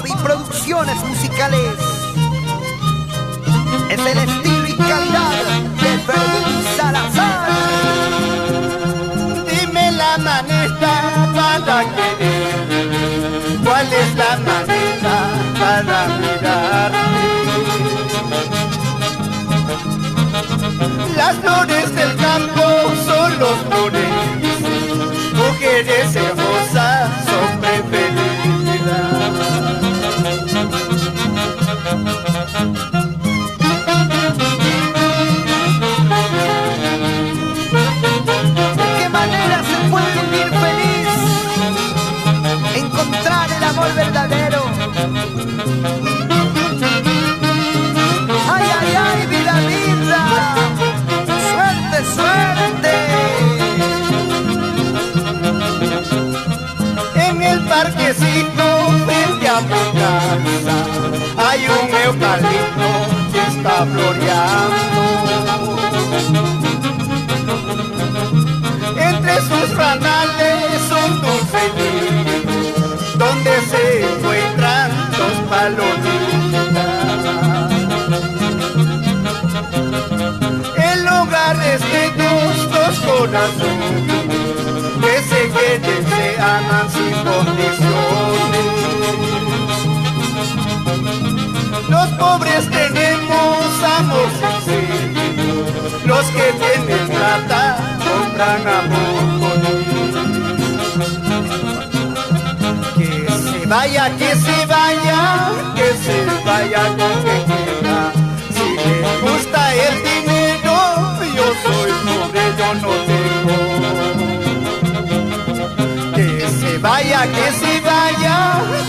Bobby Producciones Musicales. Es el estilo y calidad de Fermín Salazar. Dime la manera para querer, ¿cuál es la manera para mirarte? Las flores del campo son los flores, mujeres hermosas son preferidas. ¿De qué manera se puede vivir feliz? Encontrar el amor verdadero. ¡Ay, ay, ay, vida, vida! ¡Suerte, suerte! En el parquecito frente a mi casa hay un eucalipto que está floreando. Entre sus ranales un dulce nido donde se encuentran dos palomitas. El hogar es de dos corazones que se quieren, se aman sin condiciones. Los pobres tenemos amor sincero, los que tienen plata compran amor con él. Que se vaya, que se vaya, que se vaya con que quiera. Si le gusta el dinero, yo soy pobre, yo no tengo. Que se vaya, que se vaya,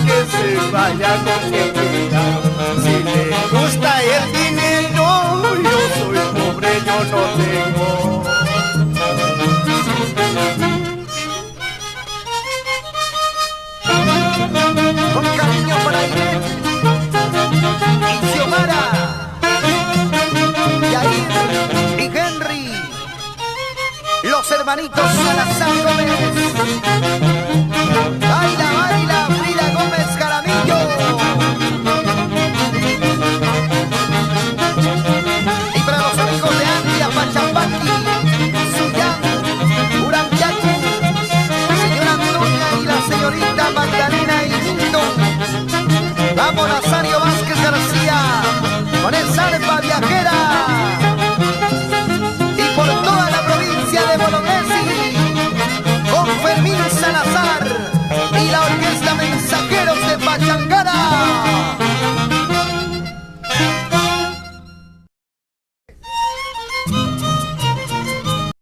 que se vaya con que quiera. Si le gusta el dinero, yo soy pobre, yo no tengo. Con cariño para Irene y Xiomara, Yair y Henry, los hermanitos Salazar Gómez. Baila, baila, Frida Gómez Jaramillo. Y para los amigos de Antia, Pachapaqui, Suyán, Uranyacu, señora Antonia y la señorita Magdalena y Lindo. Vamos, Nazario Vázquez García, con el Zarpa Viajera. Y por toda la provincia de Bolognesi, con Fermín Salazar y la Orquesta Mensajeros de Pachapaqui.